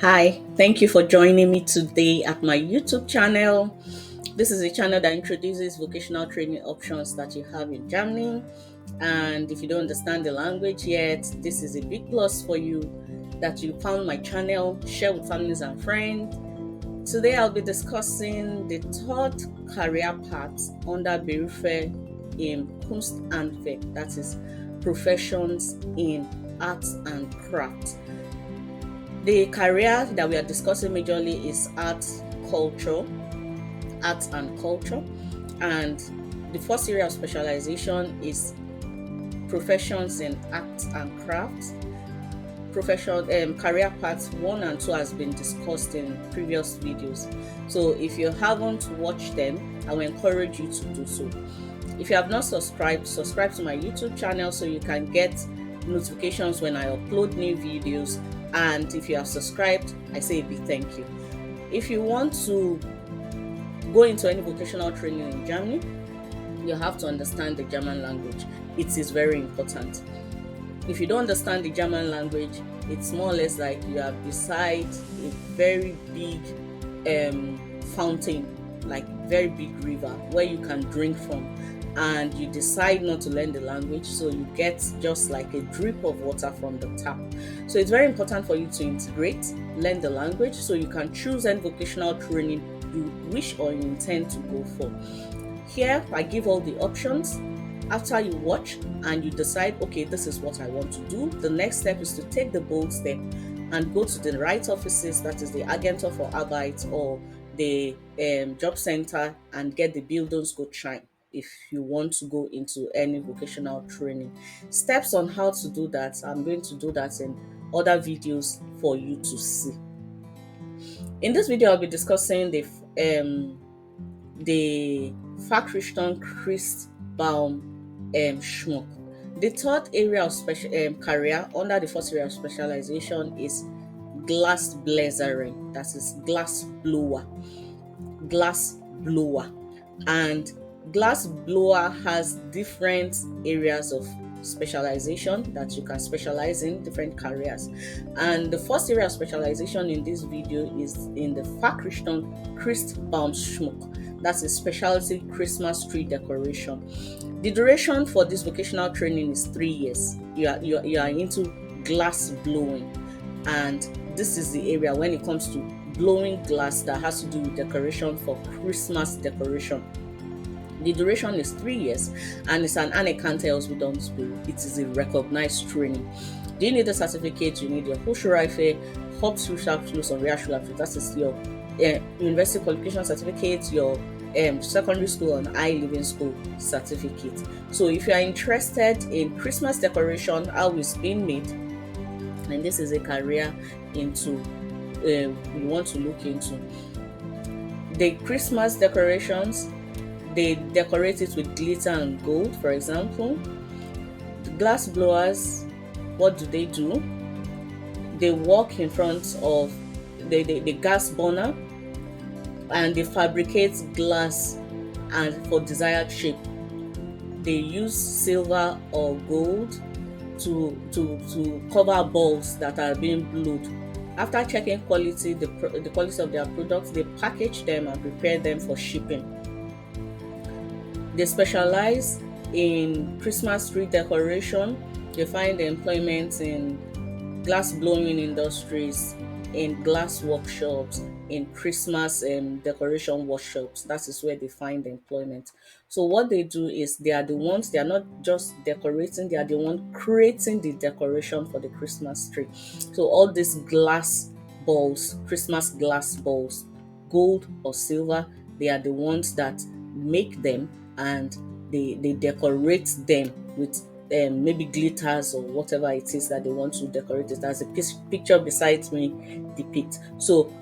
Hi, thank you for joining me today at my YouTube channel. This is a channel that introduces vocational training options that you have in Germany. And if you don't understand the language yet, this is a big plus for you that you found my channel. Share with families and friends. Today I'll be discussing the third career path under Berufe in Kunstaugen, that is professions in arts and crafts. The career that we are discussing majorly is arts and culture, and the first area of specialization is professions in arts and crafts. Career paths 1 and 2 has been discussed in previous videos. So if you haven't watched them, I will encourage you to do so. If you have not subscribed, subscribe to my YouTube channel so you can get notifications when I upload new videos. And if you have subscribed, I say a big thank you. If you want to go into any vocational training in Germany, you have to understand the German language. It is very important. If you don't understand the German language, it's more or less like you are beside a very big fountain, like very big river where you can drink from, and you decide not to learn the language, so you get just like a drip of water from the tap. So it's very important for you to integrate, learn the language, so you can choose any vocational training you wish or you intend to go for. Here I give all the options. After you watch and you decide, okay, this is what I want to do, the next step is to take the bold step and go to the right offices, that is the Agentur for Arbeit or the job center, and get the Bildungsgutschein if you want to go into any vocational training. Steps on how to do that, I'm going to do that in other videos for you to see. In this video, I'll be discussing the Fachrichtung CHRISTBAUMSCHMUCK. The third area of career under the first area of specialization is Glasbläserin, that is glass blower. And glass blower has different areas of specialization that you can specialize in, different careers. And the first area of specialization in this video is in the Fachrichtung CHRISTBAUMSCHMUCK. That's a specialty Christmas tree decoration. The duration for this vocational training is 3 years. You are into glass blowing, and this is the area when it comes to blowing glass that has to do with decoration for Christmas decoration. The duration is 3 years, and it's an anerkannte Ausbildung. It is a recognized training. Do you need a certificate? You need your Hochschulreife, Hauptschulabschluss or Realschulabschluss. That is your university qualification certificate, your secondary school and high living school certificate. So if you are interested in Christmas decoration, how it's being made, and this is a career into you want to look into the Christmas decorations. They decorate it with glitter and gold, for example. The glass blowers, what do? They walk in front of the gas burner and they fabricate glass and for desired shape. They use silver or gold to cover balls that are being blown. After checking the quality of their products, they package them and prepare them for shipping. They specialize in Christmas tree decoration. They find employment in glass blowing industries, in glass workshops, in Christmas decoration workshops. That is where they find employment. So what they do is they are not just decorating, they are the one creating the decoration for the Christmas tree. So all these glass balls, Christmas glass balls, gold or silver, they are the ones that make them, and they decorate them with maybe glitters or whatever it is that they want to decorate it, as a picture beside me depicts. So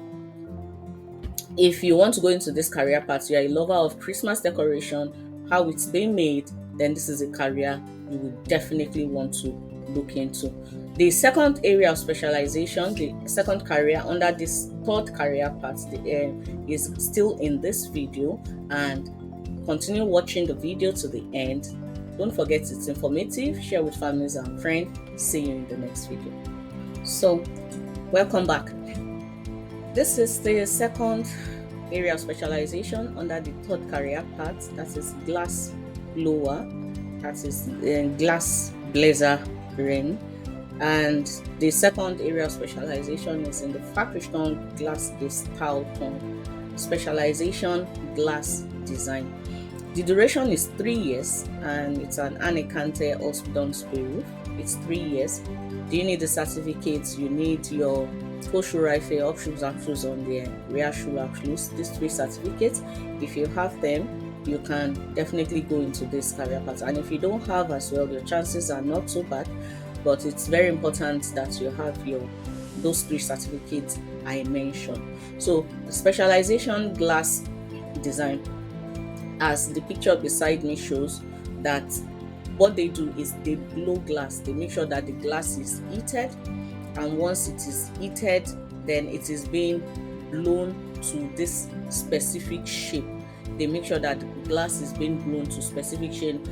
if you want to go into this career path, you are a lover of Christmas decoration, how it's being made, then this is a career you will definitely want to look into. The second area of specialization, the second career under this third career path, is still in this video, and continue watching the video to the end. Don't forget it's informative. Share with families and friends. See you in the next video. So, welcome back. This is the second area of specialization under the third career path, that is glass blower, that is glass blazer ring. And the second area of specialization is in the Fachrichtung Glasgestaltung, specialization glass design. The duration is 3 years and it's an anerkannte Ausbildungsberuf. It's 3 years. Do you need the certificates? You need your Hochschulreife, Hauptschulabschluss on the Realschulabschluss, these 3 certificates. If you have them, you can definitely go into this career path. And if you don't have as well, your chances are not so bad, but it's very important that you have those 3 certificates I mentioned. So the specialization glass design, as the picture beside me shows, that what they do is they blow glass. They make sure that the glass is heated, and once it is heated, then it is being blown to this specific shape. They make sure that the glass is being blown to specific shape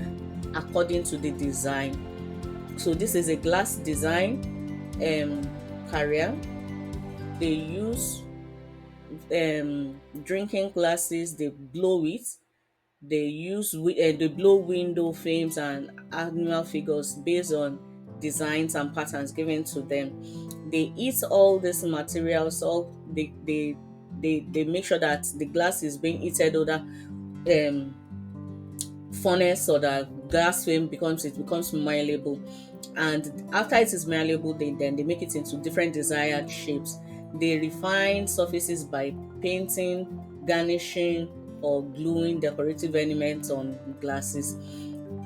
according to the design. So this is a glass design career. They use drinking glasses, they blow it. They blow window frames and animal figures based on designs and patterns given to them. They eat all these materials. They make sure that the glass is being heated over furnace, so that glass frame becomes malleable. And after it is malleable, then they make it into different desired shapes. They refine surfaces by painting, garnishing, or gluing decorative elements on glasses.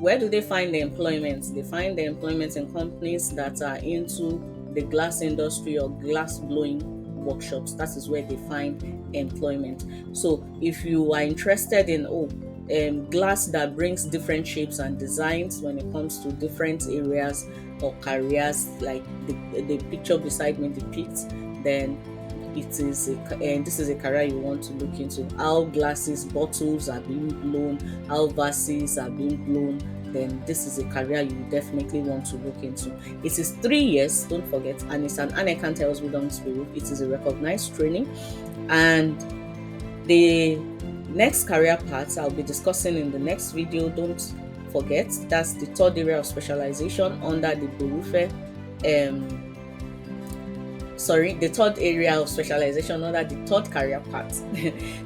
Where do they find the employment? They find the employment in companies that are into the glass industry or glass blowing workshops. That is where they find employment. So if you are interested in glass that brings different shapes and designs when it comes to different areas or careers, like the picture beside me depicts, then this is a career you want to look into. How glasses bottles are being blown, how vases are being blown, then this is a career you definitely want to look into. It is 3 years, don't forget, and it's an anerkannte Ausbildungsberuf. It is a recognized training. And the next career path I'll be discussing in the next video, don't forget, that's the third area of specialization under the Berufe the third area of specialization under the third career path.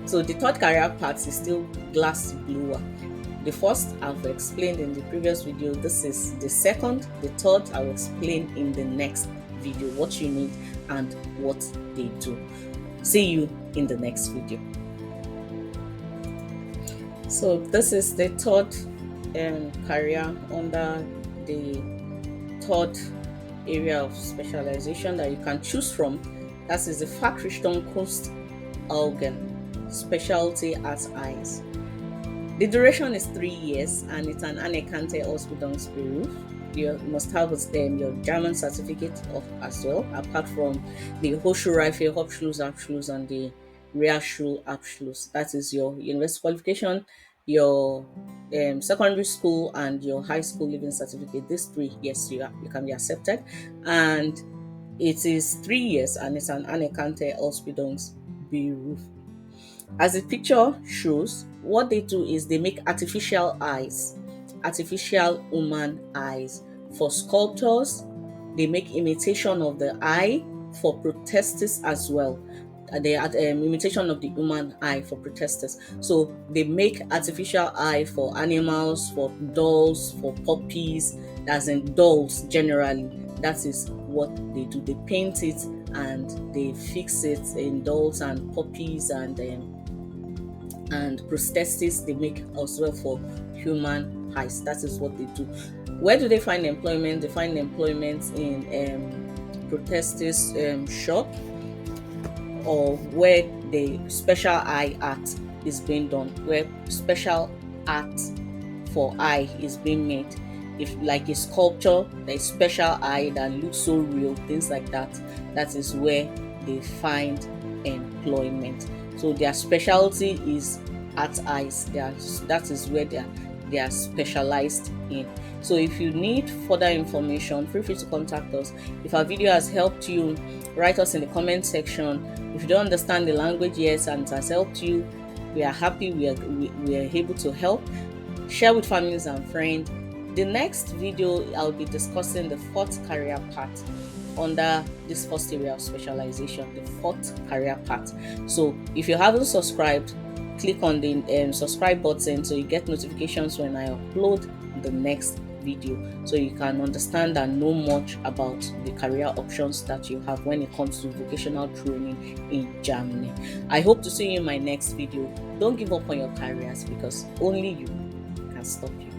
So the third career path is still glass blower. The first I've explained in the previous video. This is the second. The third I'll explain in the next video, what you need and what they do. See you in the next video. So this is the third career under the third area of specialization that you can choose from. That is the Fachrichtung Kunstaugen, specialty as eyes. The duration is 3 years and it's an anerkannte Ausbildungsberuf. You must have your German certificate as well, apart from the Hochschulreife, Hauptschulabschluss, and the Realschulabschluss. That is your university qualification, your secondary school, and your high school leaving certificate. These 3, yes, you can be accepted. And it is 3 years and it's an anerkannte Ausbildungsberuf. As the picture shows, what they do is they make artificial human eyes. For sculptors, they make imitation of the eye. For protesters as well, they are imitation of the human eye for protesters. So they make artificial eye for animals, for dolls, for puppies, as in dolls generally. That is what they do. They paint it and they fix it in dolls and puppies and prosthetics. They make as well for human eyes. That is what they do. Where do they find employment? They find employment in protesters shop, or where the special eye art is being done, where special art for eye is being made. If like a sculpture, there's special eye that looks so real, things like that. That is where they find employment. So their specialty is art eyes. That is where they are specialized in. So if you need further information, feel free to contact us. If our video has helped you, write us in the comment section. If you don't understand the language yet and it has helped you, we are happy we are able to help. Share with families and friends. The next video, I'll be discussing the fourth career path under this first area of specialization, the fourth career path. So if you haven't subscribed, click on the subscribe button so you get notifications when I upload the next video, so you can understand and know much about the career options that you have when it comes to vocational training in Germany. I hope to see you in my next video. Don't give up on your careers, because only you can stop you.